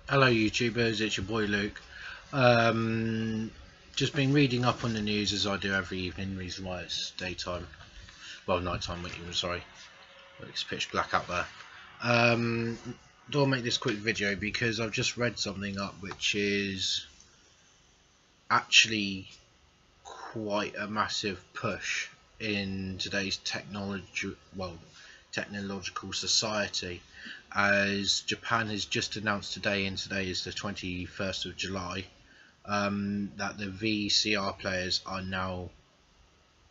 Hello YouTubers, it's your boy Luke. Um, just been reading up on the news as I do every evening, reason why it's daytime, well nighttime even, sorry, it's pitch black out there. Thought I'll make this quick video because I've just read something up which is actually quite a massive push in today's technological society, as Japan has just announced today, and today is the 21st of July, that the VCR players are now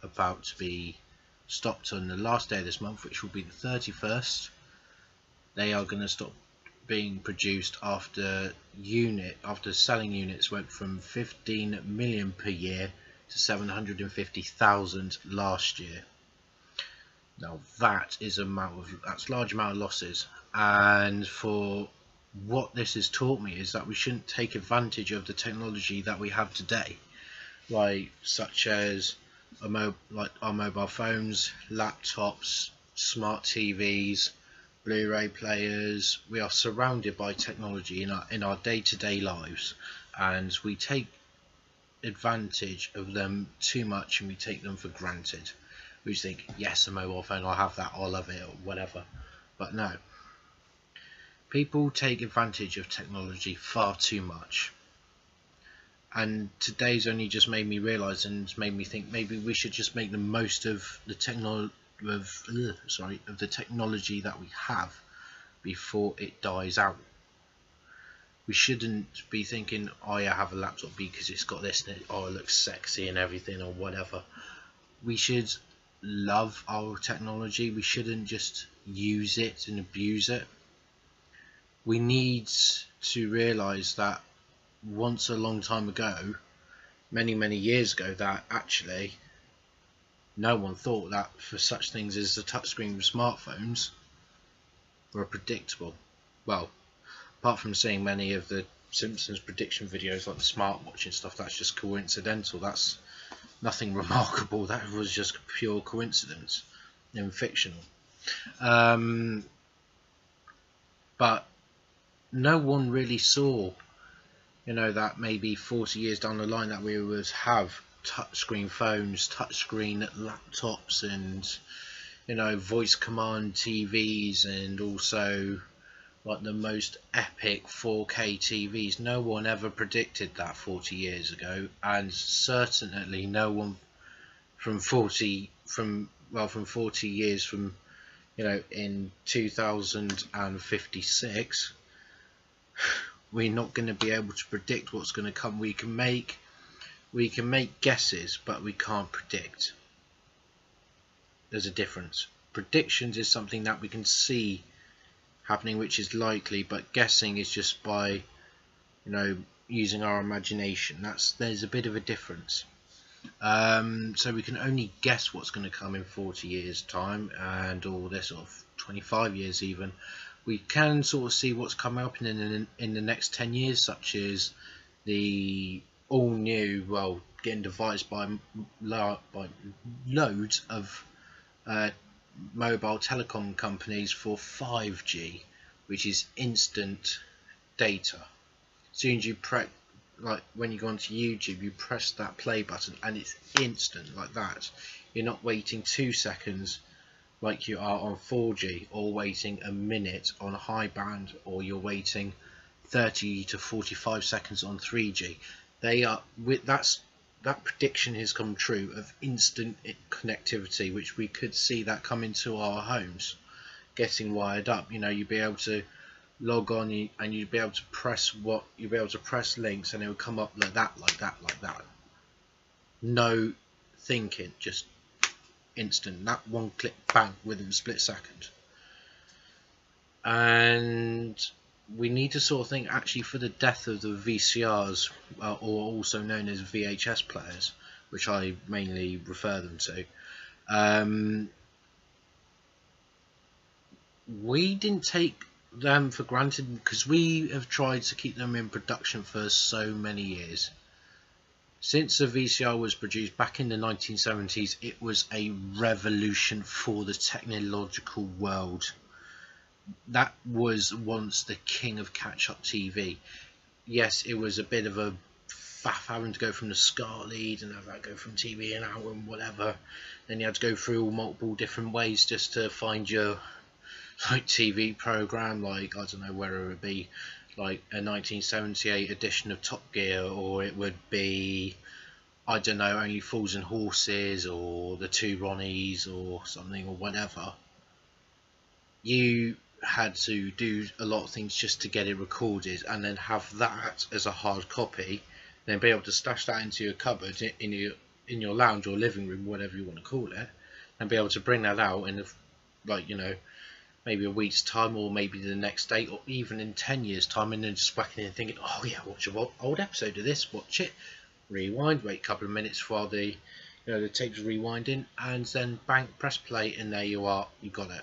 about to be stopped on the last day of this month, which will be the 31st. They are going to stop being produced after selling units went from 15 million per year to 750,000 last year. Now that is that's a large amount of losses, and for what this has taught me is that we shouldn't take advantage of the technology that we have today, such as our mobile phones, laptops, smart TVs, Blu-ray players. We are surrounded by technology in our day-to-day lives, and we take advantage of them too much, and we take them for granted. We just think, yes, a mobile phone, I'll have that, I'll love it, or whatever. But no, people take advantage of technology far too much, and today's only just made me realise and made me think maybe we should just make the most of the technology that we have before it dies out. We shouldn't be thinking, oh yeah, I have a laptop because it's got this in it, oh it looks sexy and everything, or whatever. We should love our technology. We shouldn't just use it and abuse it. We need to realise that once a long time ago, many years ago, that actually no one thought that for such things as the touchscreen smartphones were predictable. Well, apart from seeing many of the Simpsons prediction videos like the smartwatch and stuff, that's just coincidental. That's nothing remarkable. That was just pure coincidence and fictional. But no one really saw, that maybe 40 years down the line that we would have touchscreen phones, touchscreen laptops, and voice command TVs, and also like the most epic 4K TVs. No one ever predicted that 40 years ago, and certainly no one from 40 years from in 2056, we're not going to be able to predict what's going to come. We can make guesses, but we can't predict. There's a difference. Predictions is something that we can see happening, which is likely, but guessing is just by using our imagination. There's a bit of a difference. So we can only guess what's going to come in 40 years time, and all this sort of 25 years even. We can sort of see what's coming up in the next 10 years, such as the all new, getting devised by loads of mobile telecom companies for 5G, which is instant data. As soon as you when you go onto YouTube, you press that play button and it's instant like that. You're not waiting 2 seconds like you are on 4G, or waiting a minute on high band, or you're waiting 30 to 45 seconds on 3G. That prediction has come true of instant connectivity, which we could see that come into our homes, getting wired up. You'd be able to log on and you'd be able to press links, and it would come up like that. No thinking, just instant. That one click, bang, within a split second. And we need to sort of think, actually, for the death of the VCRs, or also known as VHS players, which I mainly refer them to, we didn't take them for granted, because we have tried to keep them in production for so many years. Since the VCR was produced back in the 1970s, it was a revolution for the technological world. that was once the king of catch-up TV. Yes, it was a bit of a faff having to go from the SCART lead and have that go from TV and out and whatever. Then you had to go through multiple different ways just to find your like TV program, like I don't know whether it would be like a 1978 edition of Top Gear, or it would be, I don't know, Only Fools and Horses, or the Two Ronnies, or something, or whatever. You had to do a lot of things just to get it recorded, and then have that as a hard copy, then be able to stash that into your cupboard in your lounge or living room, whatever you want to call it, and be able to bring that out in like, you know, maybe a week's time, or maybe the next day, or even in 10 years time, and then just whacking in and thinking, oh yeah, watch an old episode of this, watch it, rewind, wait a couple of minutes while the tape's rewinding, and then bang, press play, and there you are, you got it.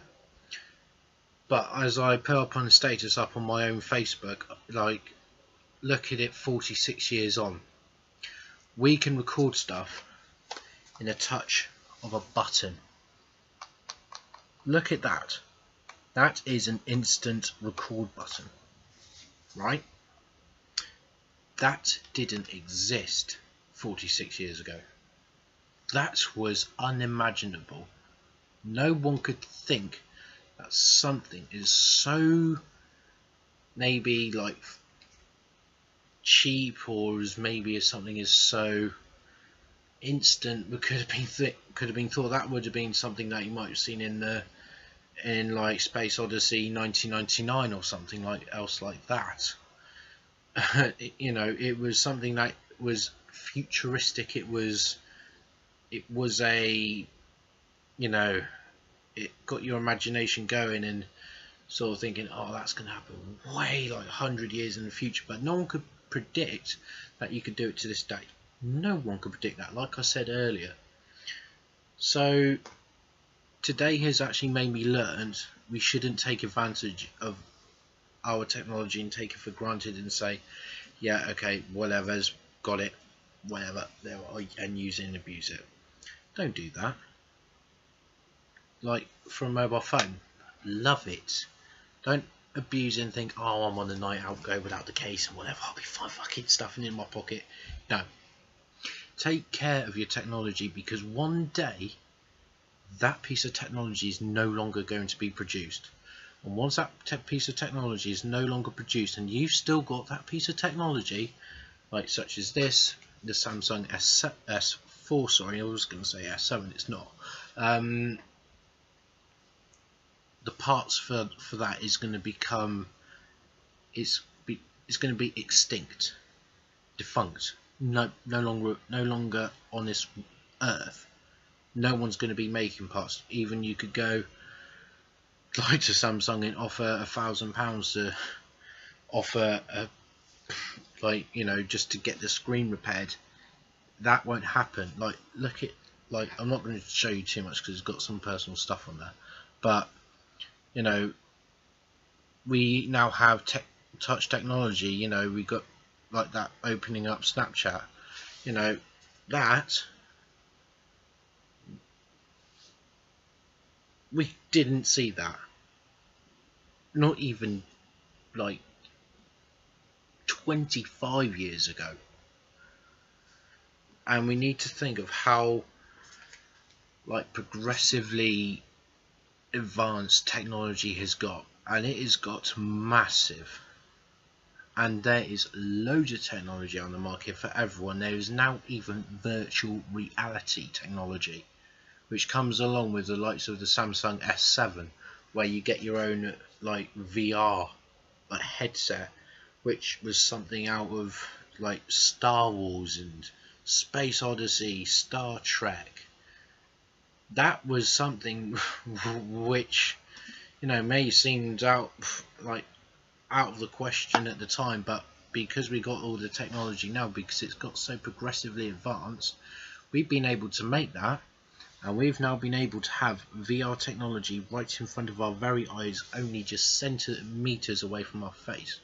But as I put up on the status up on my own Facebook, like, look at it 46 years on. We can record stuff in a touch of a button. Look at that. That is an instant record button, right? That didn't exist 46 years ago. That was unimaginable. No one could think that something is so maybe like cheap, or as maybe as something is so instant, but could have been thought that would have been something that you might have seen in like Space Odyssey 1999 or something else like that. You know, it was something that was futuristic. It was a, you know, it got your imagination going and sort of thinking, oh, that's going to happen way like 100 years in the future. But no one could predict that you could do it to this day. No one could predict that, like I said earlier. So today has actually made me learn we shouldn't take advantage of our technology and take it for granted and say, yeah, okay, whatever's got it, whatever, there are, and use it and abuse it. Don't do that. Like, for a mobile phone, love it. Don't abuse it and think, oh, I'm on a night out, go without the case and whatever, I'll be fine fucking stuffing it in my pocket. No. Take care of your technology, because one day that piece of technology is no longer going to be produced. And once that piece of technology is no longer produced and you've still got that piece of technology, like such as this, the Samsung S4, sorry, I was going to say S7, it's not. The parts for that is going to become, it's going to be extinct, defunct, no longer on this earth. No one's going to be making parts. Even you could go like to Samsung and offer £1,000 to offer a, like, you know, just to get the screen repaired. That won't happen. Like, look at, like, I'm not going to show you too much because it's got some personal stuff on there, but you know, we now have touch technology. You know, we got like that opening up Snapchat. You know, that we didn't see that. Not even like 25 years ago. And we need to think of how like progressively advanced technology has got, and it has got massive, and there is loads of technology on the market for everyone. There is now even virtual reality technology, which comes along with the likes of the Samsung S7, where you get your own like VR like headset, which was something out of like Star Wars and Space Odyssey, Star Trek. That was something which, you know, may seem out of the question at the time, but because we got all the technology now, because it's got so progressively advanced, we've been able to make that, and we've now been able to have VR technology right in front of our very eyes, only just centimeters away from our face,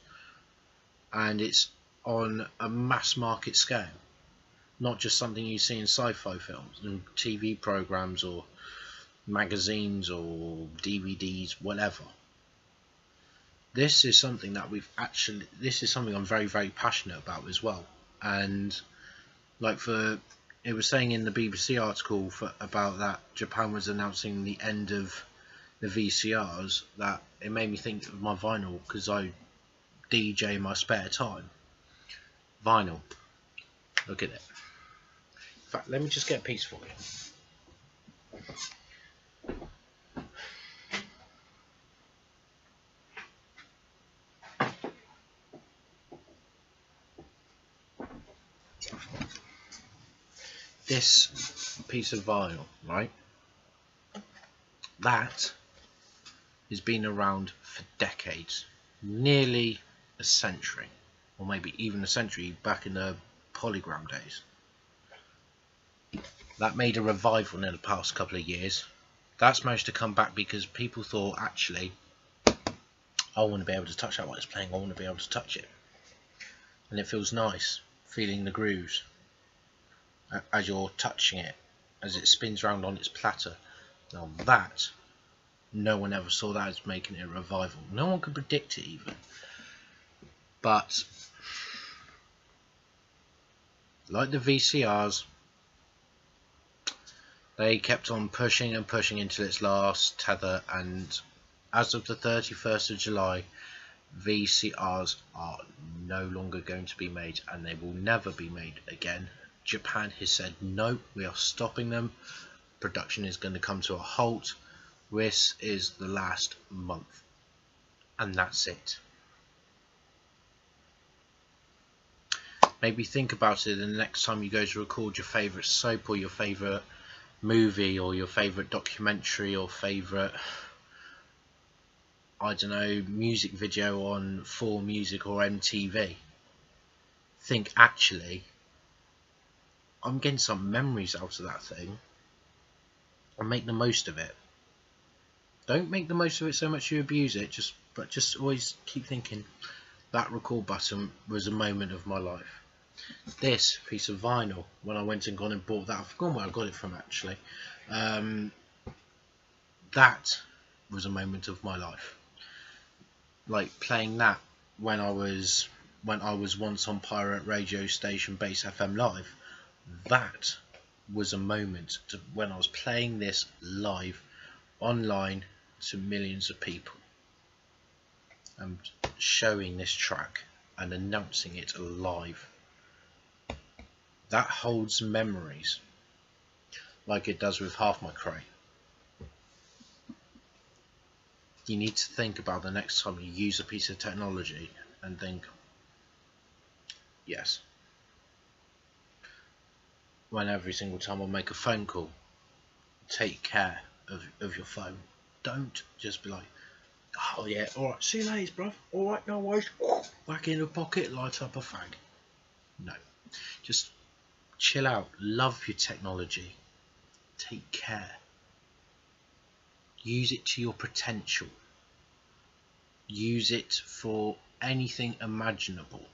and it's on a mass market scale. Not just something you see in sci-fi films and TV programs or magazines or DVDs, whatever. this is something that this is something I'm very, very passionate about as well. And like it was saying in the BBC article about that Japan was announcing the end of the VCRs, that it made me think of my vinyl, because I DJ in my spare time. Vinyl, look at it. In fact, let me just get a piece for you. This piece of vinyl, right, that has been around for decades, nearly a century, or maybe even a century, back in the polygram days. That made a revival in the past couple of years. That's managed to come back because people thought, actually, I want to be able to touch that while it's playing. I want to be able to touch it, and it feels nice, feeling the grooves as you're touching it, as it spins around on its platter. Now that, no one ever saw that as making it a revival. No one could predict it even. But like the VCRs, they kept on pushing and pushing until its last tether, and as of the 31st of July, VCRs are no longer going to be made, and they will never be made again. Japan has said no, we are stopping them. Production is going to come to a halt. This is the last month, and that's it. Maybe think about it the next time you go to record your favourite soap, or your favourite movie, or your favourite documentary, or favourite, I don't know, music video on 4Music or MTV. Think, actually, I'm getting some memories out of that thing, and make the most of it. Don't make the most of it so much you abuse it, but just always keep thinking, that record button was a moment of my life. This piece of vinyl, when I went and gone and bought that, I've forgotten where I got it from actually, that was a moment of my life. Like playing that when I was once on pirate radio station Base FM Live, that was a moment when I was playing this live online to millions of people, and showing this track and announcing it live. That holds memories, like it does with Half My Crate. You need to think about the next time you use a piece of technology and think, yes. When every single time I make a phone call, take care of your phone. Don't just be like, oh yeah, alright, see you later, bruv. Alright, no worries. Back in the pocket, light up a fag. No. Just chill out. Love your technology. Take care. Use it to your potential. Use it for anything imaginable.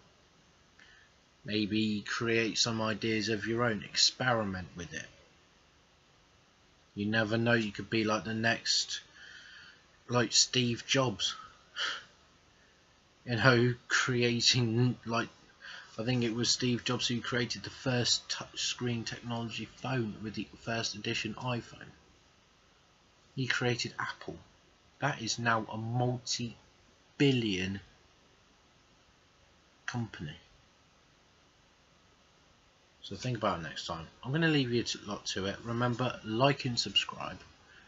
Maybe create some ideas of your own. Experiment with it. You never know, you could be like the next, like Steve Jobs. You know, creating, like, I think it was Steve Jobs who created the first touchscreen technology phone with the first edition iPhone. He created Apple. That is now a multi-billion company. So think about it next time. I'm going to leave you a lot to it. Remember, like and subscribe.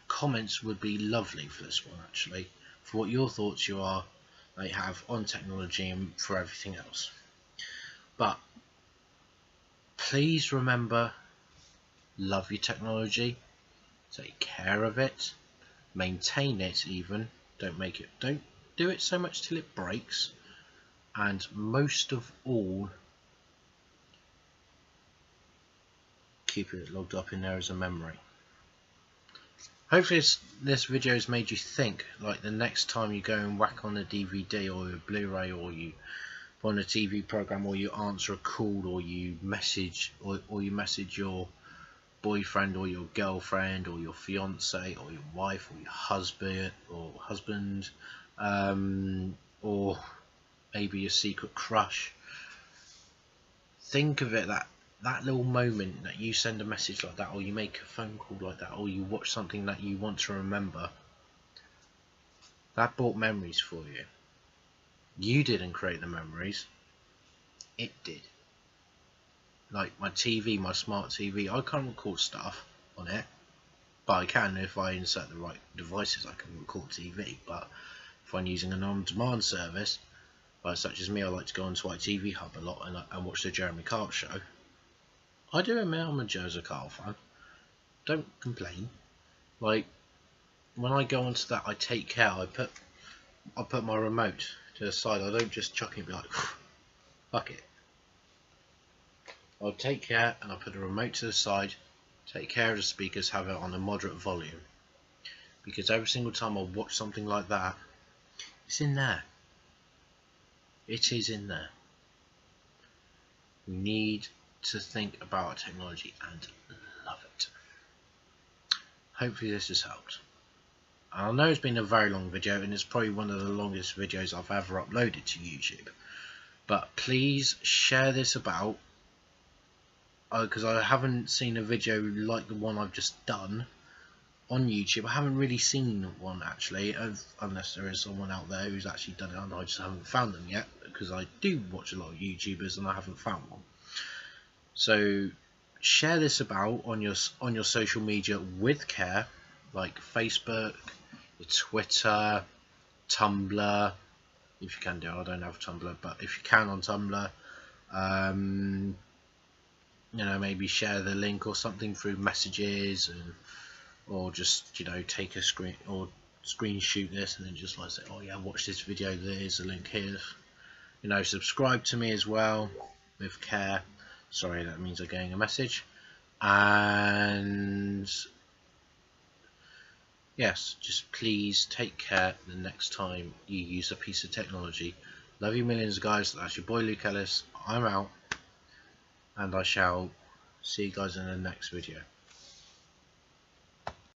Comments would be lovely for this one, actually, for what your thoughts you have on technology and for everything else. But please remember, love your technology, take care of it, maintain it even. Don't do it so much till it breaks, and most of all, keep it logged up in there as a memory. Hopefully this video has made you think, like the next time you go and whack on a DVD or a Blu-ray, or you put on a TV program, or you answer a call, or you message your boyfriend or your girlfriend or your fiance or your wife or your husband, or or maybe your secret crush. Think of it, that little moment that you send a message like that, or you make a phone call like that, or you watch something that you want to remember, that brought memories for you. You didn't create the memories, it did. Like my TV, my smart TV, I can't record stuff on it, but I can if I insert the right devices. I can record TV. But if I'm using an on-demand service, such as me, I like to go onto ITV Hub a lot and watch the Jeremy Kyle show. I do admit I'm a Joseph Kyle fan. Don't complain. Like when I go onto that, I take care. I put my remote to the side. I don't just chuck it and be like, fuck it. I'll take care and I'll put the remote to the side. Take care of the speakers. Have it on a moderate volume. Because every single time I watch something like that, it's in there. It is in there. We need to think about our technology and love it. Hopefully this has helped. I know it's been a very long video, and it's probably one of the longest videos I've ever uploaded to YouTube. But please share this about, because I haven't seen a video like the one I've just done on YouTube. I haven't really seen one actually, unless there is someone out there who's actually done it, and I just haven't found them yet, because I do watch a lot of YouTubers and I haven't found one. So share this about on your social media with care, like Facebook, your Twitter, Tumblr, if you can do it. I don't have Tumblr, but if you can on Tumblr, you know, maybe share the link or something through messages, or just, you know, take a screen or screenshot this and then just like say, oh yeah, watch this video, there's a link here. You know, subscribe to me as well with care. Sorry, that means I'm getting a message. And yes, just please take care the next time you use a piece of technology. Love you millions, guys. That's your boy Luke Ellis. I'm out, and I shall see you guys in the next video.